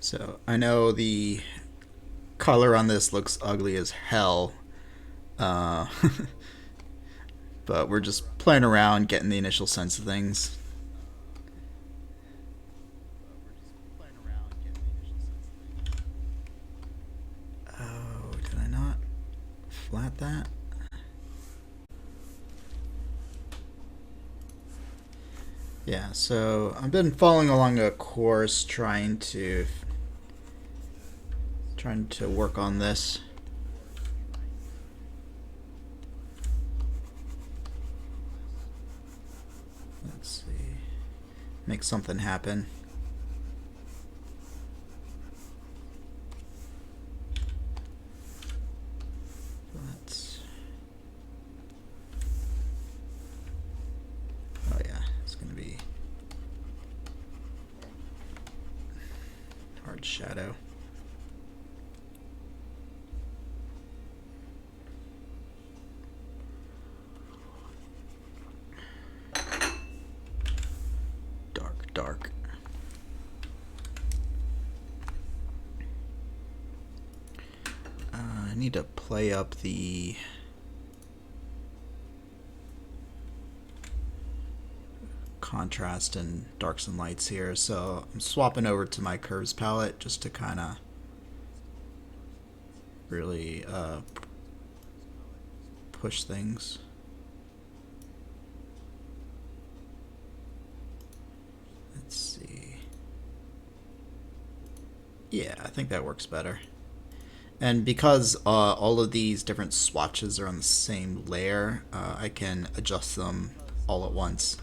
So I know the color on this looks ugly as hell, uh, but we're just playing around, getting the initial sense of things. Oh, did I not flat that? Yeah, so I've been following along a course trying to work on this. Let's see. Make something happen. Let's. Oh yeah, it's gonna be hard shadow. Dark. I need to play up the contrast and darks and lights here, so I'm swapping over to my curves palette just to kind of really push things. Let's see. Yeah, I think that works better. And because all of these different swatches are on the same layer, I can adjust them all at once.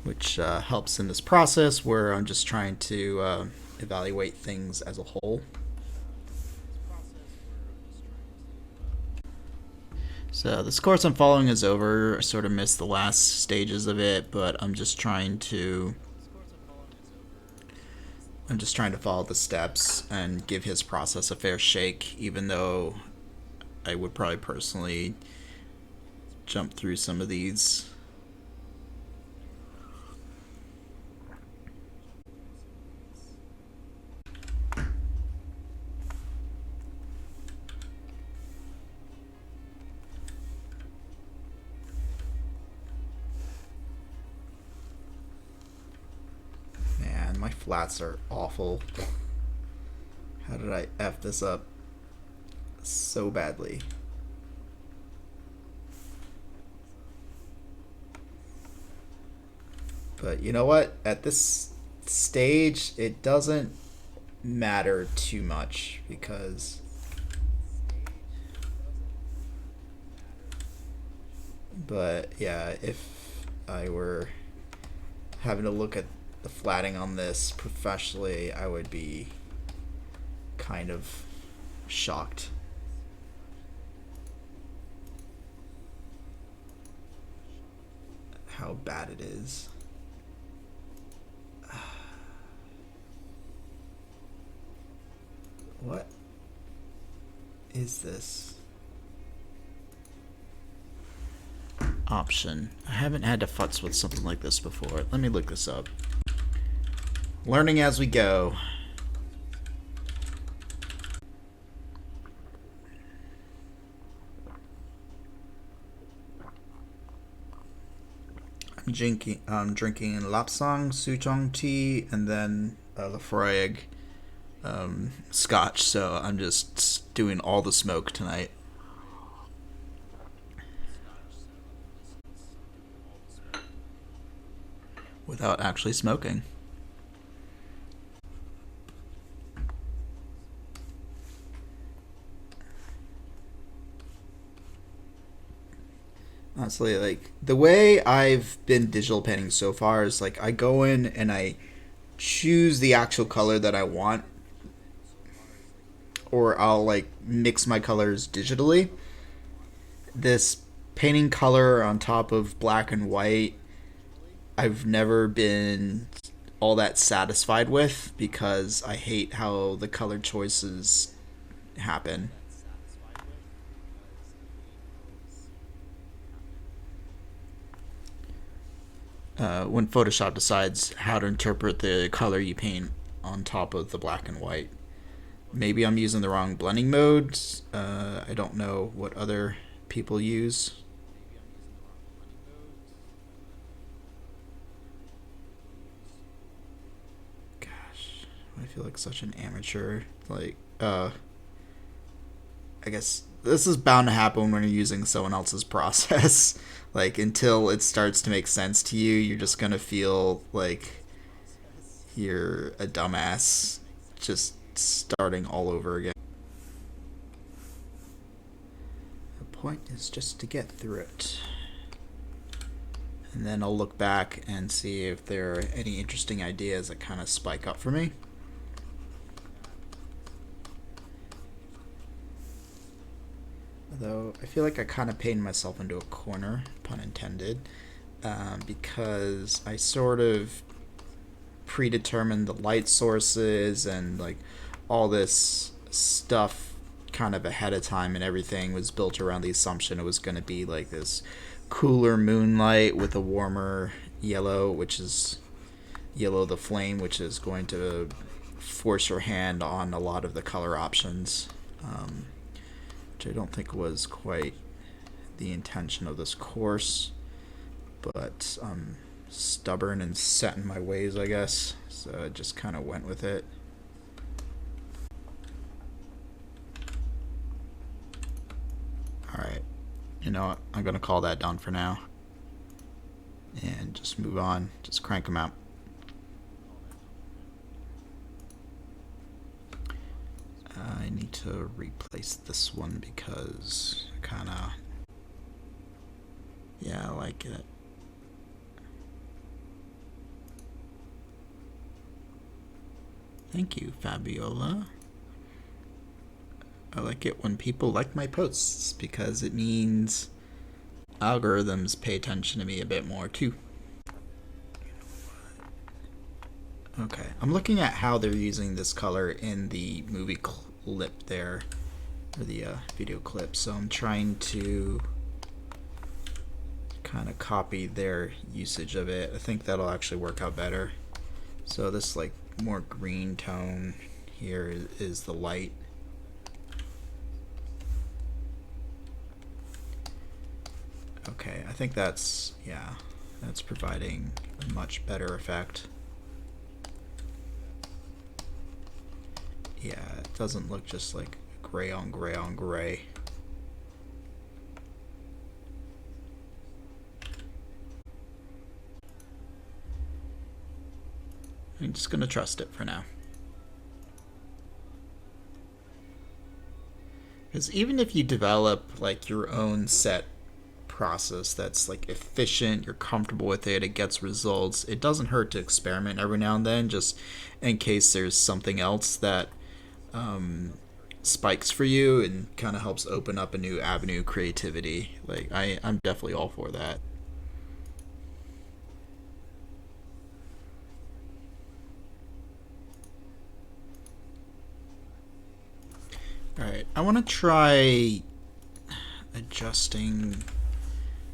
Which helps in this process where I'm just trying to evaluate things as a whole. So this course I'm following is over. I sort of missed the last stages of it, but I'm just trying to follow the steps and give his process a fair shake, even though I would probably personally jump through some of these. Man, my flats are awful. How did I F this up so badly? But you know what? At this stage, it doesn't matter too much because. But yeah, if I were having to look at the flatting on this professionally, I would be kind of shocked. How bad it is. What is this? Option. I haven't had to futz with something like this before. Let me look this up. Learning as we go. I'm drinking lapsang, souchong tea, and then Lafroig scotch. So I'm just doing all the smoke tonight. Without actually smoking. Honestly, like the way I've been digital painting so far is like I go in and I choose the actual color that I want, or I'll like mix my colors digitally. This painting color on top of black and white, I've never been all that satisfied with because I hate how the color choices happen. when Photoshop decides how to interpret the color you paint on top of the black and white. Maybe I'm using the wrong blending modes. I don't know what other people use. Gosh, I feel like such an amateur. Like, I guess this is bound to happen when you're using someone else's process. Like, until it starts to make sense to you, you're just gonna feel like you're a dumbass just starting all over again. The point is just to get through it. And then I'll look back and see if there are any interesting ideas that kind of spike up for me. Though I feel like I kind of painted myself into a corner, pun intended, because I sort of predetermined the light sources and like all this stuff kind of ahead of time, and everything was built around the assumption it was going to be like this cooler moonlight with a warmer yellow, which is yellow the flame, which is going to force your hand on a lot of the color options, which I don't think was quite the intention of this course, but I'm stubborn and set in my ways, I guess, so I just kind of went with it. Alright, you know what, I'm going to call that done for now and just move on, just crank them out. I need to replace this one because I kind of, yeah, I like it. Thank you, Fabiola. I like it when people like my posts because it means algorithms pay attention to me a bit more too. Okay, I'm looking at how they're using this color in the movie clip there, or the video clip, so I'm trying to kind of copy their usage of it. I think that'll actually work out better. So this like more green tone here is the light. Okay, I think that's, yeah, that's providing a much better effect. Yeah, it doesn't look just like gray on gray on gray. I'm just gonna trust it for now. Because even if you develop like your own set process that's like efficient, you're comfortable with it, it gets results, it doesn't hurt to experiment every now and then, just in case there's something else that spikes for you and kind of helps open up a new avenue of creativity. Like I'm definitely all for that. Alright, I want to try adjusting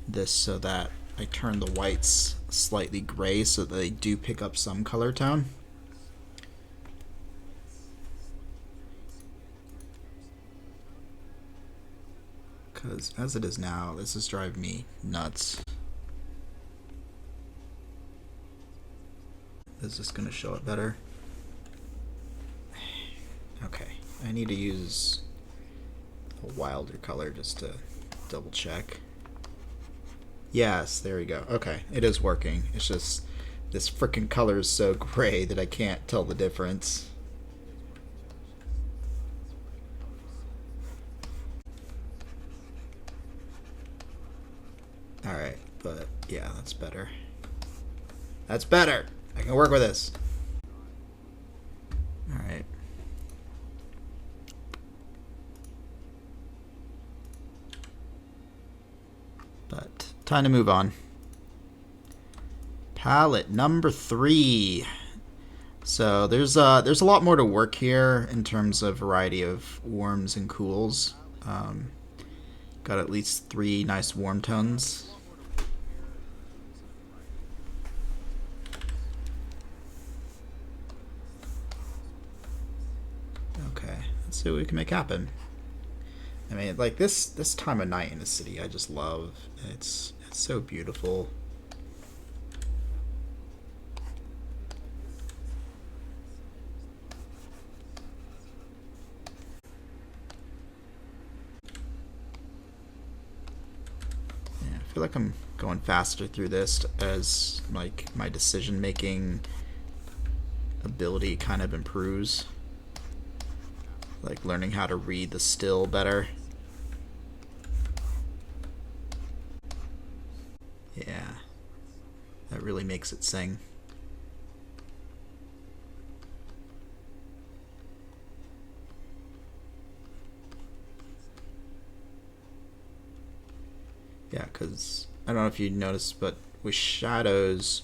this so that I turn the whites slightly gray so that they do pick up some color tone. Because as it is now, this is driving me nuts. Is this going to show it better? Okay, I need to use a wilder color just to double check. Yes, there we go. Okay, it is working. It's just this freaking color is so gray that I can't tell the difference. Alright, but yeah, that's better. That's better! I can work with this. Alright. But time to move on. Palette number 3. So there's a lot more to work here in terms of variety of warms and cools. Got at least 3 nice warm tones. see what we can make happen. I mean, like this time of night in the city, I just love. It's so beautiful. Yeah, I feel like I'm going faster through this as like my decision making ability kind of improves. Like learning how to read the still better. Yeah, that really makes it sing. Yeah, because I don't know if you noticed, but with shadows,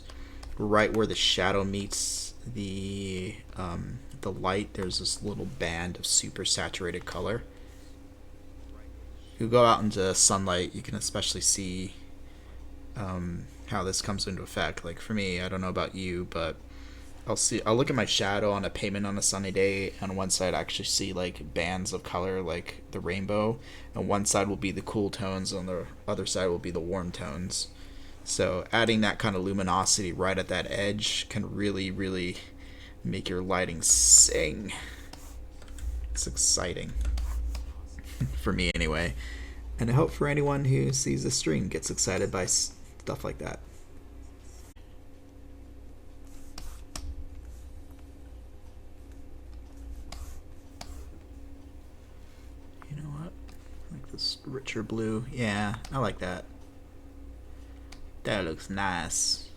right where the shadow meets the light, there's this little band of super saturated color. You go out into sunlight, you can especially see how this comes into effect. Like for me, I don't know about you, but I'll look at my shadow on a pavement on a sunny day. On one side, I actually see like bands of color, like the rainbow, and one side will be the cool tones, on the other side will be the warm tones. So adding that kind of luminosity right at that edge can really, really make your lighting sing. It's exciting for me anyway, and I hope for anyone who sees the stream gets excited by stuff like that. You know what? Like this richer blue. Yeah, I like that. That looks nice.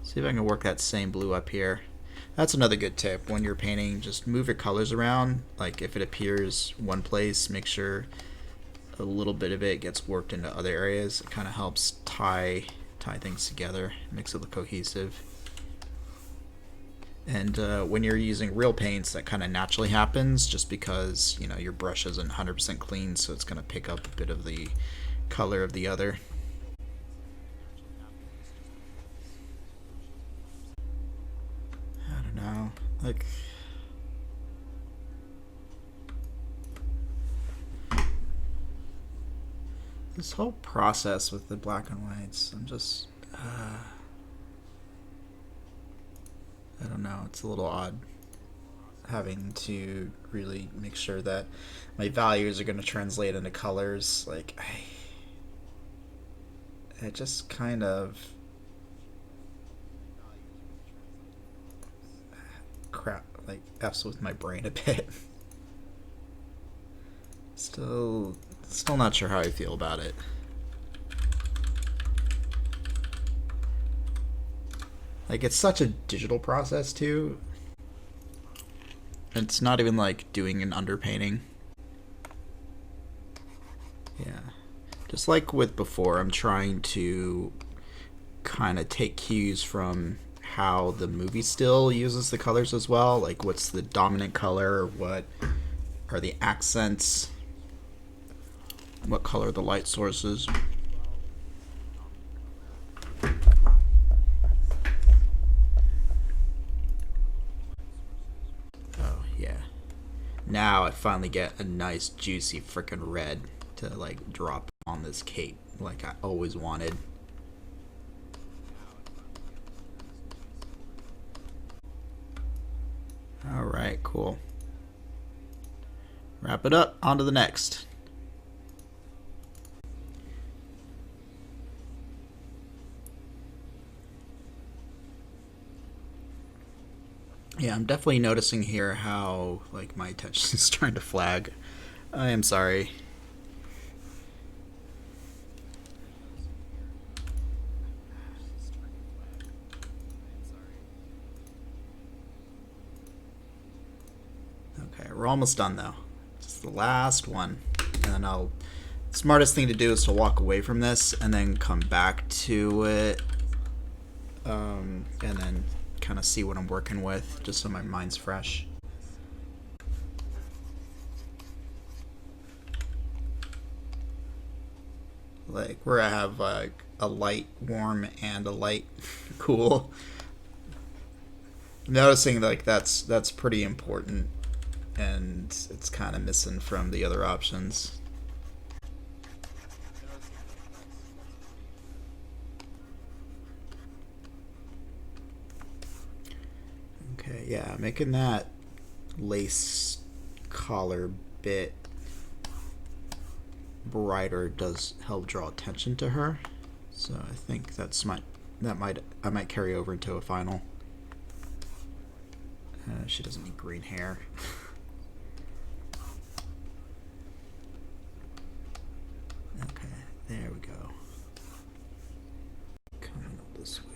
See if I can work that same blue up here. That's another good tip. When you're painting, just move your colors around. Like if it appears one place, make sure a little bit of it gets worked into other areas. It kind of helps tie things together, makes it look cohesive. And when you're using real paints, that kind of naturally happens just because, you know, your brush isn't 100% clean, so it's going to pick up a bit of the color of the other. I don't know. Like, this whole process with the black and whites, I'm just, I don't know, it's a little odd having to really make sure that my values are going to translate into colors. Like, it just kind of crap, like f's with my brain a bit. Still not sure how I feel about it. Like, it's such a digital process too. It's not even like doing an underpainting. Yeah. Just like with before, I'm trying to kind of take cues from how the movie still uses the colors as well. Like, what's the dominant color? What are the accents? What color are the light sources? Oh, yeah. Now I finally get a nice juicy freaking red to like drop on this cape like I always wanted. Alright, cool. Wrap it up, on to the next. Yeah, I'm definitely noticing here how like my attention is trying to flag. I am sorry. Okay, we're almost done though. Just the last one. And then I'll... Smartest thing to do is to walk away from this and then come back to it. And then kind of see what I'm working with, just so my mind's fresh. Like where I have like a light warm and a light cool. Noticing like that's pretty important, and it's kind of missing from the other options. Okay, yeah, making that lace collar bit brighter does help draw attention to her. So I think I might carry over into a final. She doesn't need green hair. Okay, there we go. Coming up this way.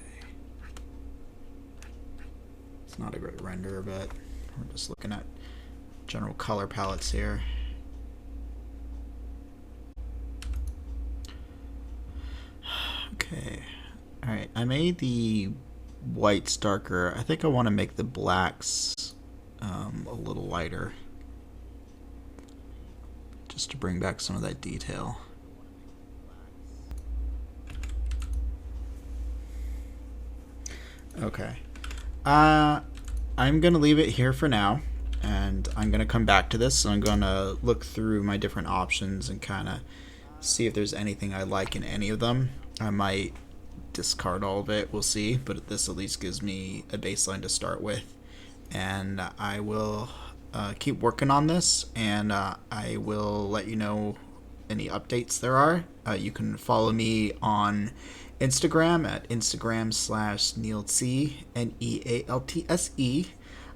It's not a great render, but we're just looking at general color palettes here. Okay. Alright, I made the whites darker. I think I want to make the blacks a little lighter, just to bring back some of that detail. Okay. I'm going to leave it here for now, and I'm going to come back to this. So I'm going to look through my different options and kind of see if there's anything I like in any of them. I might discard all of it, we'll see, but this at least gives me a baseline to start with. And I will keep working on this, and I will let you know any updates there are. You can follow me on Instagram at Instagram/NealTse, NealTse.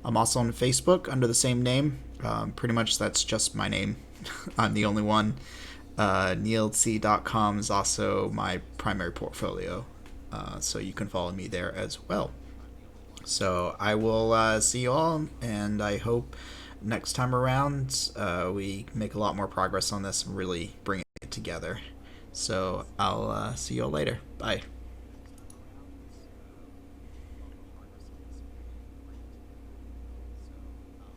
I'm also on Facebook under the same name. Pretty much that's just my name. I'm the only one. NealTse.com is also my primary portfolio, so you can follow me there as well. So I will see you all, and I hope next time around we make a lot more progress on this and really bring it together. So I'll see you all later. Bye.